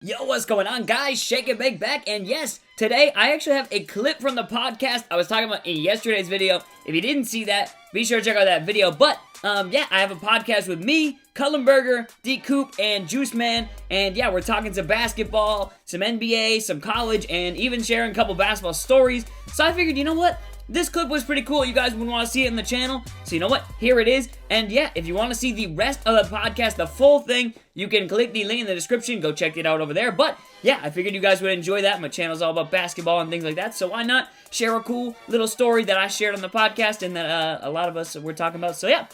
Yo, what's going on, guys? Shake and Bake back, and yes, today I actually have a clip from the podcast I was talking about in yesterday's video. If you didn't see that, be sure to check out that video. But, yeah, I have a podcast with me, Cullenberger, D. Coop, and Juice Man, and yeah, we're talking some basketball, some NBA, some college, and even sharing a couple basketball stories. So I figured, you know what? This clip was pretty cool. You guys would want to see it in the channel. So you know what? Here it is. And yeah, if you want to see the rest of the podcast, the full thing, you can click the link in the description. Go check it out over there. But yeah, I figured you guys would enjoy that. My channel's all about basketball and things like that. So why not share a cool little story that I shared on the podcast and that a lot of us were talking about. So yeah,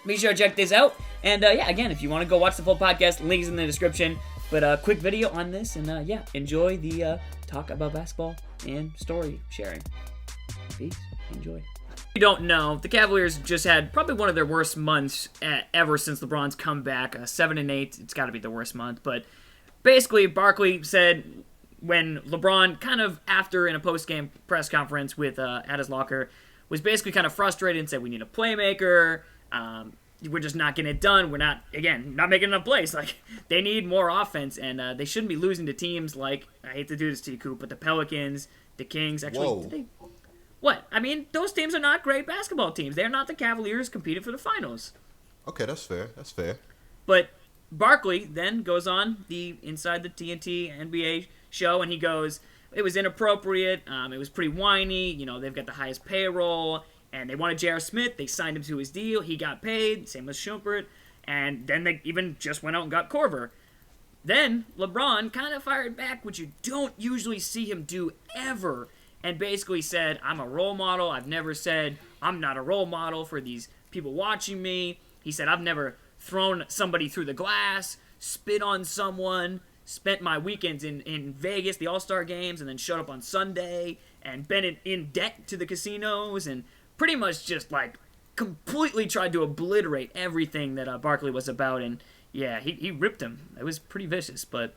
be sure to check this out. And yeah, again, if you want to go watch the full podcast, links in the description. But quick video on this. And yeah, enjoy the talk about basketball and story sharing. Peace. Enjoy. If you don't know, the Cavaliers just had probably one of their worst months ever since LeBron's comeback. 7-8, it's got to be the worst month. But basically, Barkley said when LeBron kind of after in a post-game press conference with at his locker was basically kind of frustrated and said we need a playmaker. We're just not getting it done. We're not making enough plays. Like, they need more offense, and they shouldn't be losing to teams like, I hate to do this to you, Coop, but the Pelicans, the Kings. Actually, did they... What? I mean, those teams are not great basketball teams. They're not the Cavaliers competing for the finals. Okay, that's fair. That's fair. But Barkley then goes on the Inside the TNT NBA show, and he goes, it was inappropriate. It was pretty whiny. You know, they've got the highest payroll, and they wanted J.R. Smith. They signed him to his deal. He got paid. Same with Shumpert. And then they even just went out and got Korver. Then LeBron kind of fired back, which you don't usually see him do ever, and basically said, I'm a role model. I've never said I'm not a role model for these people watching me. He said, I've never thrown somebody through the glass, spit on someone, spent my weekends in Vegas, the All-Star games, and then showed up on Sunday and been in debt to the casinos, and pretty much just, like, completely tried to obliterate everything that Barkley was about. And, yeah, he ripped him. It was pretty vicious, but...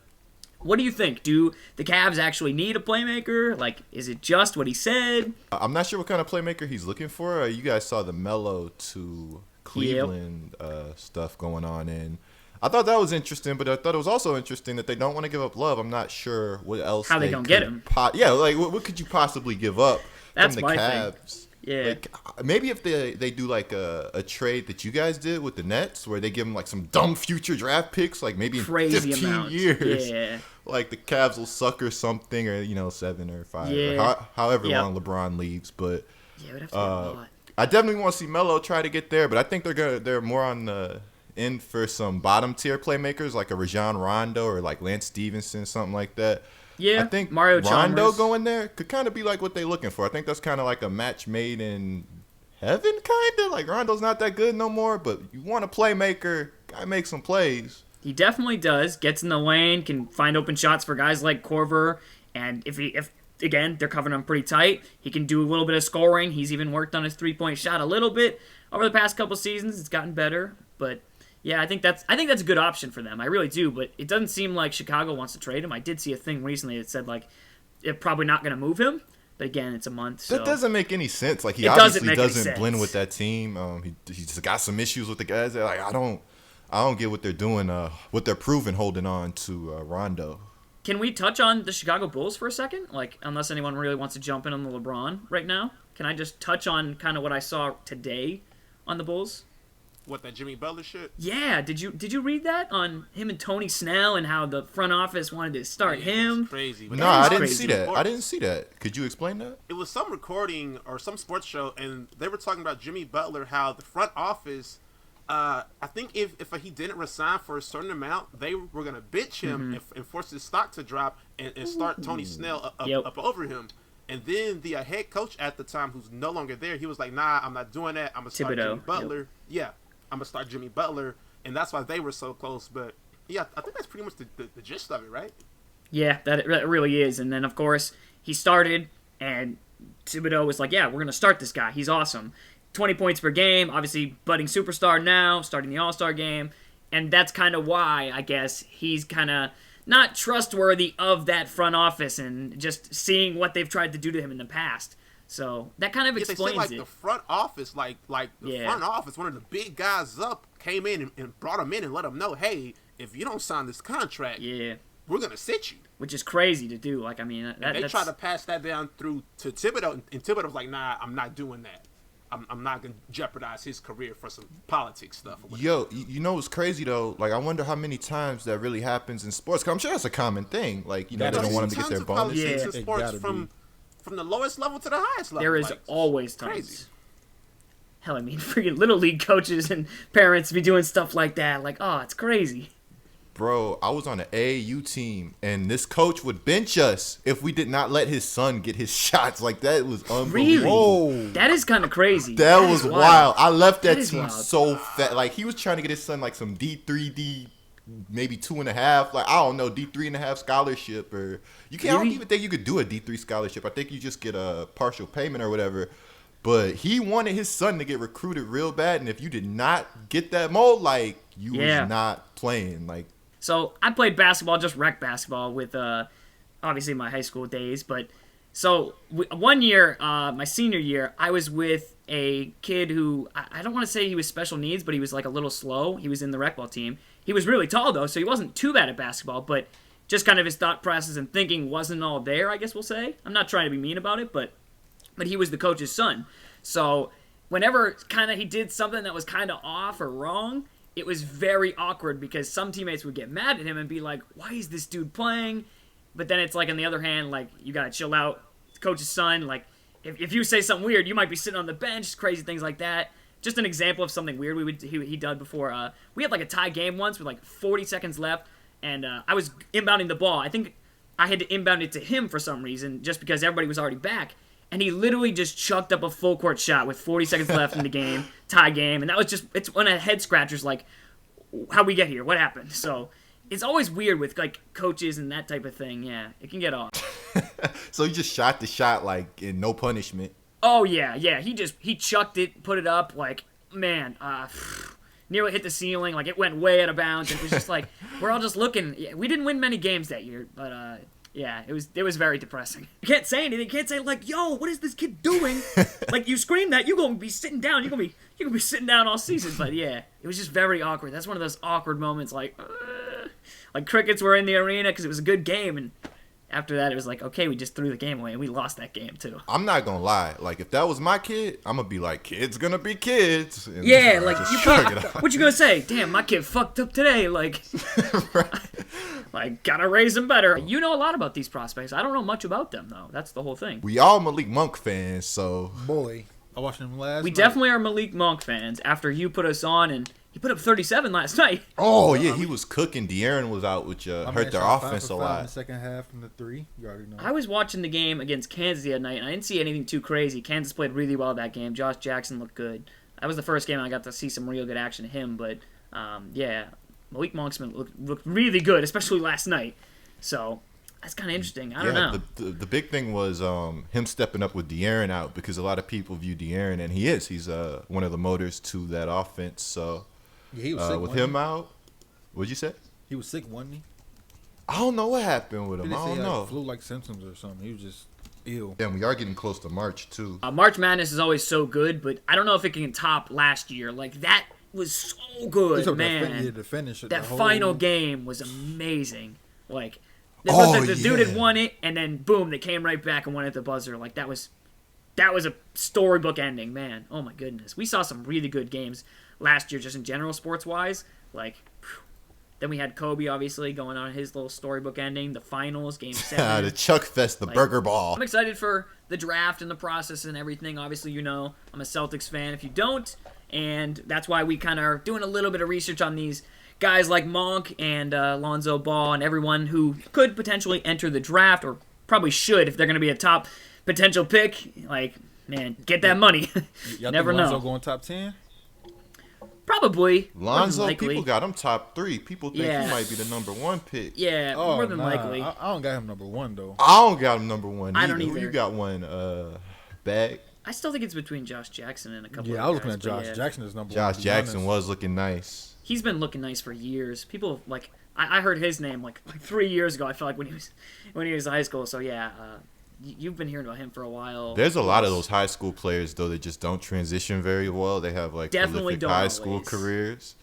What do you think? Do the Cavs actually need a playmaker? Like, is it just what he said? I'm not sure what kind of playmaker he's looking for. You guys saw the Melo to Cleveland stuff going on, and I thought that was interesting, but I thought it was also interesting that they don't want to give up Love. I'm not sure what else how they gonna get him. Like, what could you possibly give up That's from the my Cavs? thing. Yeah. Like, maybe if they do like a trade that you guys did with the Nets, where they give them like some dumb future draft picks, like maybe in Crazy 15 amounts. years. Yeah. Like the Cavs will sucker something, or 7 or 5, yeah. or however long LeBron leaves. But yeah, it would have to be a lot. I definitely want to see Melo try to get there, but I think they're more on the end for some bottom tier playmakers like a Rajon Rondo or like Lance Stevenson, something like that. Yeah, I think Mario Rondo Chalmers going there could kind of be like what they're looking for. I think that's kind of like a match made in heaven, kind of. Like, Rondo's not that good no more, but you want a playmaker, gotta make some plays. He definitely does. Gets in the lane, can find open shots for guys like Korver, and if again, they're covering him pretty tight, he can do a little bit of scoring. He's even worked on his three-point shot a little bit over the past couple seasons. It's gotten better, but yeah, I think that's a good option for them. I really do, but it doesn't seem like Chicago wants to trade him. I did see a thing recently that said like they're probably not going to move him, but again, it's a month. So. That doesn't make any sense. Like, he obviously doesn't blend with that team. He just got some issues with the guys. Like, I don't get what they're doing, what they're proving holding on to Rondo. Can we touch on the Chicago Bulls for a second? Like, unless anyone really wants to jump in on the LeBron right now, can I just touch on kind of what I saw today on the Bulls? What, that Jimmy Butler shit? Yeah, did you read that on him and Tony Snell and how the front office wanted to start him? Crazy. No, I didn't see that. I didn't see that. Could you explain that? It was some recording or some sports show, and they were talking about Jimmy Butler, how the front office, I think if he didn't resign for a certain amount, they were going to bitch him and force his stock to drop and start Tony Snell up over him. And then the head coach at the time, who's no longer there, he was like, nah, I'm not doing that. I'm going to start Jimmy Butler. Yep. Yeah, I'm going to start Jimmy Butler. And that's why they were so close. But, yeah, I think that's pretty much the gist of it, right? Yeah, that really is. And then, of course, he started, and Thibodeau was like, yeah, we're going to start this guy. He's awesome. 20 points per game, obviously budding superstar now, starting the All-Star game. And that's kind of why, I guess, he's kind of not trustworthy of that front office and just seeing what they've tried to do to him in the past. So that kind of explains they say, the front office, front office, one of the big guys up came in and brought him in and let him know, hey, if you don't sign this contract, we're gonna sit you. Which is crazy to do. Like, I mean, They try to pass that down through to Thibodeau, and Thibodeau's like, nah, I'm not doing that. I'm not gonna jeopardize his career for some politics stuff. Yo, you know what's crazy though? Like, I wonder how many times that really happens in sports. 'Cause I'm sure that's a common thing. Like, they don't want them to get their bonus. Yeah, in sports from the lowest level to the highest level. There is always tons. Crazy. Hell, I mean, freaking little league coaches and parents be doing stuff like that. Like, oh, it's crazy. Bro, I was on an AAU team, and this coach would bench us if we did not let his son get his shots. Like, that was unbelievable. Really? That is kind of crazy. That was wild. I left that team so fat. Like, he was trying to get his son, like, some D3, maybe 2.5. Like, I don't know, D3.5 scholarship. Or I don't even think you could do a D3 scholarship. I think you just get a partial payment or whatever. But he wanted his son to get recruited real bad, and if you did not get that mold, like, you was not playing. Like, so I played basketball, just rec basketball with obviously my high school days. But so one year, my senior year, I was with a kid who I don't want to say he was special needs, but he was like a little slow. He was in the rec ball team. He was really tall though, so he wasn't too bad at basketball. But just kind of his thought process and thinking wasn't all there, I guess we'll say. I'm not trying to be mean about it, but he was the coach's son. So whenever kind of he did something that was kind of off or wrong, it was very awkward because some teammates would get mad at him and be like, why is this dude playing? But then it's like, on the other hand, like, you got to chill out. It's coach's son. Like, if you say something weird, you might be sitting on the bench, crazy things like that. Just an example of something weird he done before. We had like a tie game once with like 40 seconds left, and I was inbounding the ball. I think I had to inbound it to him for some reason, just because everybody was already back. And he literally just chucked up a full court shot with 40 seconds left in the game, tie game. And that was just, it's one of the head scratchers, like, how'd we get here? What happened? So it's always weird with, like, coaches and that type of thing. Yeah, it can get off. So he just shot the shot, like, in no punishment. Oh, yeah. He chucked it, put it up, like, man, nearly hit the ceiling. Like, it went way out of bounds. It was just like, we're all just looking. We didn't win many games that year, but, yeah, it was very depressing. You can't say anything. You can't say, like, yo, what is this kid doing? Like, you scream that, you're going to be sitting down. You're going to be sitting down all season. But, yeah, it was just very awkward. That's one of those awkward moments, like crickets were in the arena because it was a good game. And after that, it was like, okay, we just threw the game away, and we lost that game, too. I'm not going to lie. Like, if that was my kid, I'm going to be like, kids going to be kids. And yeah, like, what you going to say? Damn, my kid fucked up today. Like, right. Like, gotta raise them better. You know a lot about these prospects. I don't know much about them, though. That's the whole thing. We all Malik Monk fans, so. Boy, I watched him last night. We definitely are Malik Monk fans after you put us on, and he put up 37 last night. Oh, yeah, he was cooking. De'Aaron was out, which hurt their offense a lot. In the second half from the three. You already know. I was watching the game against Kansas the other night, and I didn't see anything too crazy. Kansas played really well that game. Josh Jackson looked good. That was the first game I got to see some real good action of him, but, yeah, Malik Monk's looked really good, especially last night. So that's kind of interesting. I don't know. The big thing was him stepping up with De'Aaron out, because a lot of people view De'Aaron, and he's one of the motors to that offense. So yeah, he was sick, with him out, what'd you say? He was sick, wasn't he? I don't know what happened with him. I don't know. Flu-like symptoms or something. He was just ill. And we are getting close to March too. March Madness is always so good, but I don't know if it can top last year. Like, that was so good, man. The finish. That final game was amazing. Like. The dude had won it, and then boom, they came right back and won at the buzzer. Like, that was a storybook ending, man. Oh my goodness, we saw some really good games last year, just in general, sports wise. Like, then we had Kobe obviously going on his little storybook ending. The finals, Game 7. The Chuck Fest, the Burger Ball. I'm excited for the draft and the process and everything. Obviously, you know, I'm a Celtics fan. If you don't, and that's why we kind of are doing a little bit of research on these guys like Monk and Lonzo Ball and everyone who could potentially enter the draft, or probably should if they're going to be a top potential pick. Like, man, get that money. Y'all never think know. Lonzo going top 10? Probably. Lonzo, people got him top 3. People think he might be the number 1 pick. Yeah, more than likely. I don't got him number 1, though. I don't got him number 1 I don't either. Who you got one? Bag? I still think it's between Josh Jackson and a couple of I was looking guys, at Josh Jackson as number 1. Josh Jackson was looking nice. He's been looking nice for years. People, like, I heard his name like 3 years ago. I feel like when he was in high school. So yeah, you've been hearing about him for a while. There's a lot of those high school players though that just don't transition very well. They have like Definitely prolific high school careers.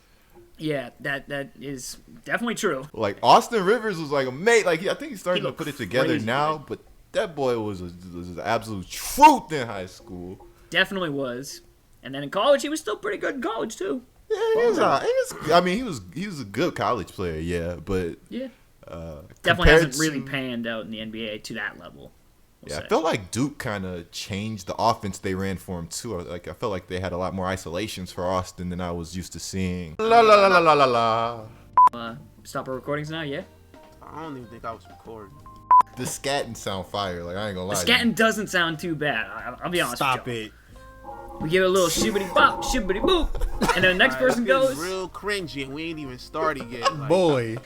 Yeah, that is definitely true. Like Austin Rivers was like a mate. Like I think he's starting to looked put it together crazy, now, man. but that boy was an absolute truth in high school. Definitely was. And then in college, he was still pretty good in college too. Yeah, he was. I mean, he was a good college player. Yeah, but Yeah. Definitely compared hasn't really to- panned out in the NBA to that level. we'll Yeah, say. I felt like Duke kind of changed the offense they ran for him too. Like I felt like they had a lot more isolations for Austin than I was used to seeing. La la la la la la la. Stop our recordings now, yeah? I don't even think I was recording. The scatting sound fire. Like I ain't gonna lie. The scatting doesn't sound too bad. I'll be honest Stop with you. it. We give it a little shibbity bop, shibbity boop, and then the next person goes. Real cringy, and we ain't even started yet. Like, Boy.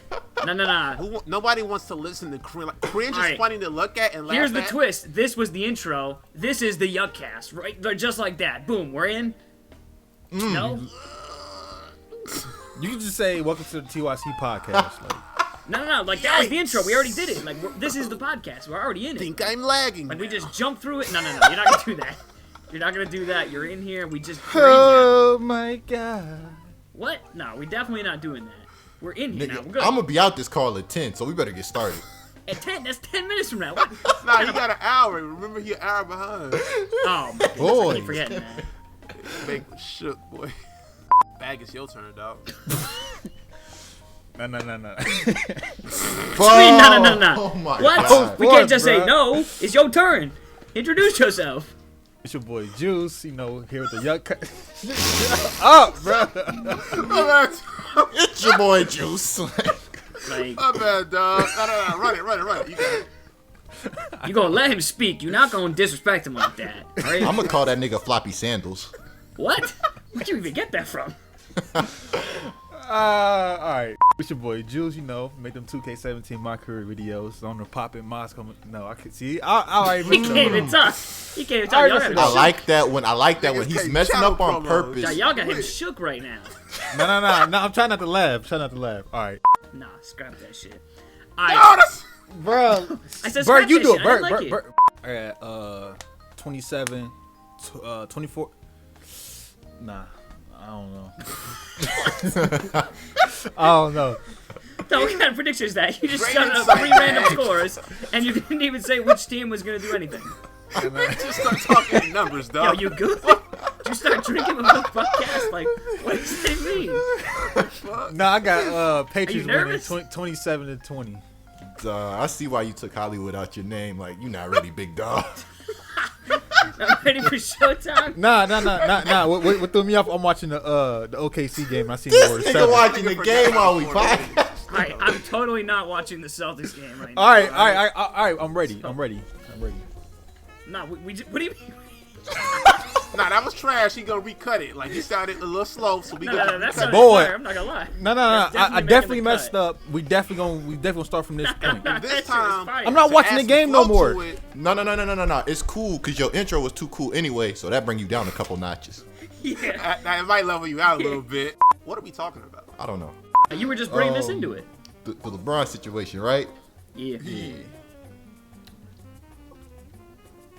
No. nobody wants to listen to cringe. Like, cringe Alright. is funny to look at and laugh Here's the at. twist. This was the intro. This is the Yuckcast, right? They're just like that. Boom, we're in. No? You can just say, welcome to the TYC podcast. Like, No. Like, that was the intro. We already did it. Like, this is the podcast. We're already in it. Think I'm lagging. Like, we just jumped through it. No. You're not going to do that. You're not going to do that. You're in here, and we just... oh my God. What? No, we're definitely not doing that. We're in here now. Nigga, We're good. I'm gonna be out this call at 10, so we better get started. At 10, that's 10 minutes from now. What? Nah, you got an hour. Remember, you're an hour behind. Oh, my goodness, I Boy. keep forgetting that. Make me shook, boy. Bag, it's your turn, dog. No. No. Oh my What? God. We can't just What, say bruh? no. It's your turn. Introduce yourself. It's your boy Juice, here with the Yuck. Shut up, bro. It's your boy Juice. Like, My bad, dog. No. Run it. You got it. you gonna let him speak. You're not gonna disrespect him like that. All right? I'm gonna call that nigga Floppy Sandals. What? Where'd you even get that from? Alright. It's your boy Juice, make them 2K17 my career videos on the poppin' mods coming. No, I can see. I He can't even talk. He can't even talk. Y'all got him I shook. like that when Niggas he's can't messing channel up on promos. purpose. Y'all got him shook right now. No, I'm trying not to laugh. Alright. Nah, scrap that shit. Alright, Bro. I said Bert, scrap you that do shit. it. I didn't Bert. like it. Alright, 27, 24. Nah, I don't know. No, what kind of prediction is that? You just Great shouted out insight, 3 random man. scores, and you didn't even say which team was gonna do anything. Just start talking numbers, Yo, dog. you good? Did you start drinking before the podcast? Like, what does that mean? Nah, I got Patriots winning nervous? 27-20. I see why you took Hollywood out your name. Like, you're not really big dog. I'm ready for showtime. Nah. What threw me off? I'm watching the OKC game. I seen This more nigga 7. watching the game while we podcast. Alright, I'm totally not watching the Celtics game right now. All right. I'm ready. Nah, what do you mean? Nah, that was trash. He gonna recut it. Like, he sounded a little slow, so we No, gonna that's recut not it. Boy. fire. I'm not gonna lie. No. That's I definitely definitely making the messed cut. up. We definitely gonna start from this point. That This shit is time, fire. I'm not To watching add the game some no flow to more. it, No. It's cool because your intro was too cool anyway, so that bring you down a couple notches. Yeah. Now, it might level you out a little bit. What are we talking about? I don't know. You were just bringing this into it. The LeBron situation, right? Yeah.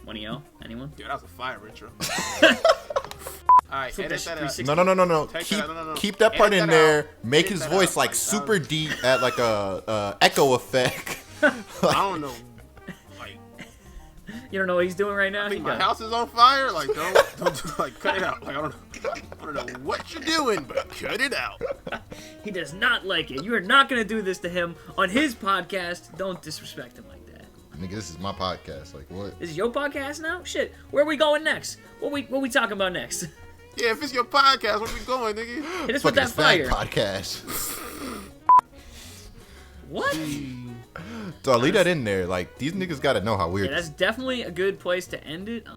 One of y'all? Anyone? Yeah, that was a fire intro. Alright, Flip edit that that shit out. 360. No. Take Keep, that out, no. keep that part Edit in that there. out. Make Edit his that voice out. like Like, super deep at like a echo effect. I don't know. Like, You don't know what he's doing right now? I think He my got- house is on fire. Like, don't like cut it out. Like, I don't know what you're doing, but cut it out. He does not like it. You are not going to do this to him on his podcast. Don't disrespect him like that. Nigga, this is my podcast. Like what? This is your podcast now? Shit. Where are we going next? What we talking about next? Yeah, if it's your podcast, where we going, nigga? Hit us with Fucking that fag fire. podcast. What? So I'll leave that in there. Like these niggas gotta know how weird. Yeah, that's definitely a good place to end it.